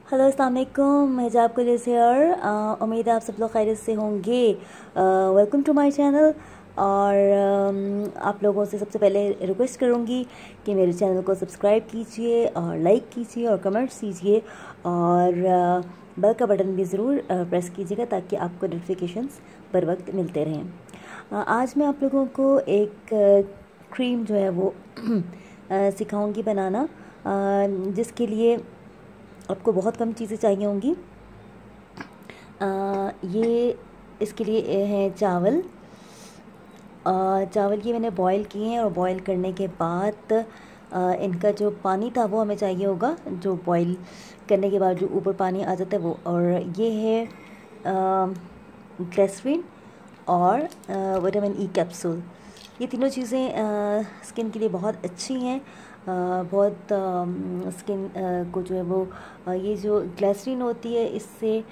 Hello अस्सलाम वालेकुम, मैं हिजाब कुली हेयर। उम्मीद है आप सब लोग खैरियत से होंगे। Welcome to my channel. और आप लोगों से सबसे पहले रिक्वेस्ट करूँगी कि मेरे चैनल को सब्सक्राइब कीजिए और लाइक कीजिए और कमेंट्स कीजिए और बेल का बटन भी ज़रूर प्रेस कीजिएगा ताकि आपको नोटिफिकेशंस बर वक्त मिलते रहें। आज मैं आप लोगों को एक क्रीम जो है वो सिखाऊंगी बनाना, जिसके लिए आपको बहुत कम चीज़ें चाहिए होंगी। ये इसके लिए है चावल। चावल ये मैंने बॉईल किए हैं और बॉईल करने के बाद इनका जो पानी था वो हमें चाहिए होगा, जो बॉईल करने के बाद जो ऊपर पानी आ जाता है वो। और ये है ग्लिसरीन और विटामिन ई कैप्सूल। ये तीनों चीज़ें स्किन के लिए बहुत अच्छी हैं। बहुत स्किन को जो है वो ये जो ग्लिसरीन होती है इससे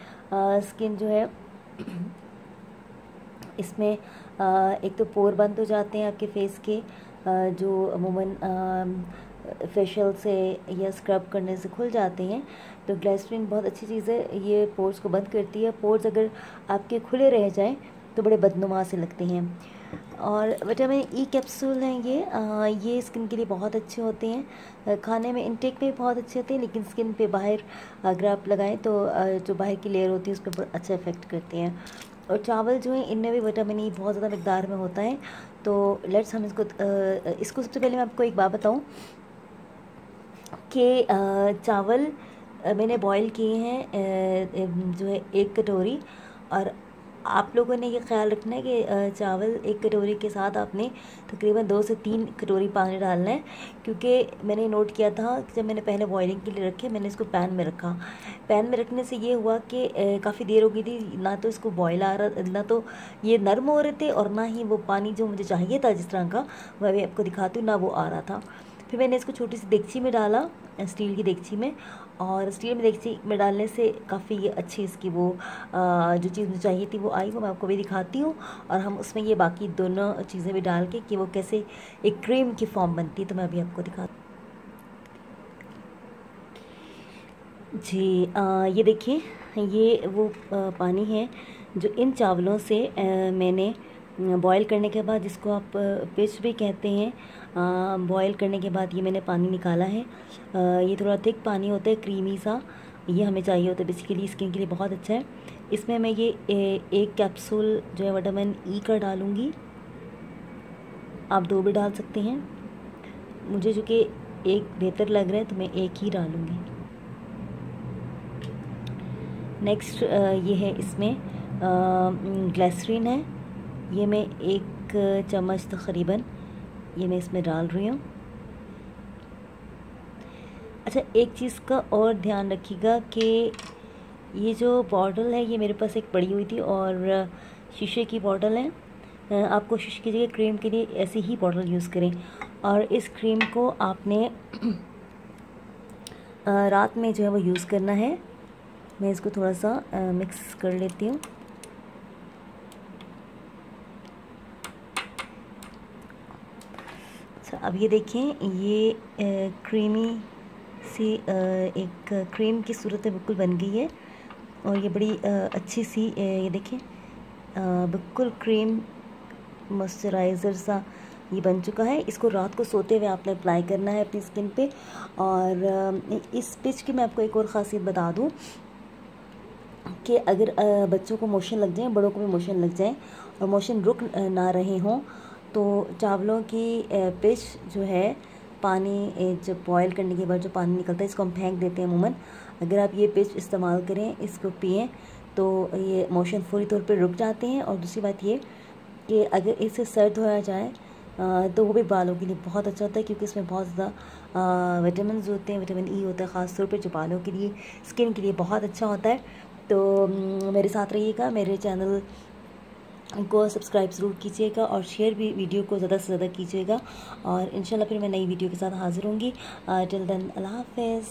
स्किन जो है इसमें एक तो पोर बंद हो जाते हैं आपके फेस के, जो अमूमन फेशियल से या स्क्रब करने से खुल जाते हैं। तो ग्लिसरीन बहुत अच्छी चीज़ है, ये पोर्स को बंद करती है। पोर्स अगर आपके खुले रह जाएं तो बड़े बदनुमा से लगते हैं। और विटामिन ई कैप्सूल हैं ये स्किन के लिए बहुत अच्छे होते हैं। खाने में इंटेक में भी बहुत अच्छे होते हैं, लेकिन स्किन पे बाहर अगर आप लगाएं तो जो बाहर की लेयर होती है उस पर बहुत अच्छा इफेक्ट करते हैं। और चावल जो है इनमें भी विटामिन ई बहुत ज़्यादा मकदार में होता है। तो लेट्स हम इसको सबसे पहले मैं आपको एक बात बताऊं कि चावल मैंने बॉईल किए हैं जो है 1 कटोरी। और आप लोगों ने ये ख्याल रखना है कि चावल 1 कटोरी के साथ आपने तकरीबन 2 से 3 कटोरी पानी डालना है, क्योंकि मैंने नोट किया था कि जब मैंने पहले बॉइलिंग के लिए रखे, मैंने इसको पैन में रखा। पैन में रखने से ये हुआ कि काफ़ी देर हो गई थी, ना तो इसको बॉयल आ रहा, ना तो ये नरम हो रहे थे और ना ही वो पानी जो मुझे चाहिए था जिस तरह का, वह भी आपको दिखाती हूँ, ना वो आ रहा था। फिर मैंने इसको छोटी सी देगची में डाला, स्टील की देगची में। और स्टील में देगची में डालने से काफ़ी अच्छी इसकी वो जो चीज़ मुझे चाहिए थी वो आई, वो मैं आपको भी दिखाती हूँ। और हम उसमें ये बाकी दोनों चीज़ें भी डाल के कि वो कैसे एक क्रीम की फॉर्म बनती है, तो मैं अभी आपको दिखाती जी। ये देखिए, ये वो पानी है जो इन चावलों से मैंने बॉईल करने के बाद, जिसको आप पिच भी कहते हैं, बॉईल करने के बाद ये मैंने पानी निकाला है। ये थोड़ा थिक पानी होता है, क्रीमी सा, ये हमें चाहिए होता है बेसिकली स्किन के लिए बहुत अच्छा है। इसमें मैं ये 1 कैप्सूल जो है विटामिन ई का डालूँगी। आप 2 भी डाल सकते हैं, मुझे जो कि 1 बेहतर लग रहा है तो मैं 1 ही डालूँगी। नेक्स्ट ये है, इसमें ग्लिसरीन है, ये मैं 1 चम्मच तकरीबन ये मैं इसमें डाल रही हूँ। अच्छा, एक चीज़ का और ध्यान रखिएगा कि ये जो बॉटल है ये मेरे पास एक पड़ी हुई थी और शीशे की बॉटल है। आप कोशिश कीजिएगा क्रीम के लिए ऐसी ही बॉटल यूज़ करें। और इस क्रीम को आपने रात में जो है वो यूज़ करना है। मैं इसको थोड़ा सा मिक्स कर लेती हूँ। अच्छा, अब ये देखें, ये क्रीमी सी एक क्रीम की सूरत में बिल्कुल बन गई है। और ये बड़ी अच्छी सी ये देखें, बिल्कुल क्रीम मॉइस्चराइज़र सा ये बन चुका है। इसको रात को सोते हुए आपने अप्लाई करना है अपनी स्किन पे। और इस पिच की मैं आपको एक और ख़ासियत बता दूँ कि अगर बच्चों को मोशन लग जाए, बड़ों को भी मोशन लग जाए और मोशन रुक ना रहे हों, तो चावलों की पिच जो है, पानी जब बॉयल करने के बाद जो पानी निकलता है इसको हम फेंक देते हैं अमूमन। अगर आप ये पिच इस्तेमाल करें, इसको पिएं, तो ये मोशन फौरी तौर पे रुक जाते हैं। और दूसरी बात ये कि अगर इसे सर धोया जाए तो वो भी बालों के लिए बहुत अच्छा होता है, क्योंकि इसमें बहुत ज़्यादा विटामिन होते हैं, विटामिन ई होता है ख़ास तौर पर, जो बालों के लिए, स्किन के लिए बहुत अच्छा होता है। तो मेरे साथ रहिएगा, मेरे चैनल को सब्सक्राइब ज़रूर कीजिएगा और शेयर भी वीडियो को ज़्यादा से ज़्यादा कीजिएगा। और इंशाल्लाह फिर मैं नई वीडियो के साथ हाज़िर होंगी। टिल देन, अल्लाह हाफ़िज़।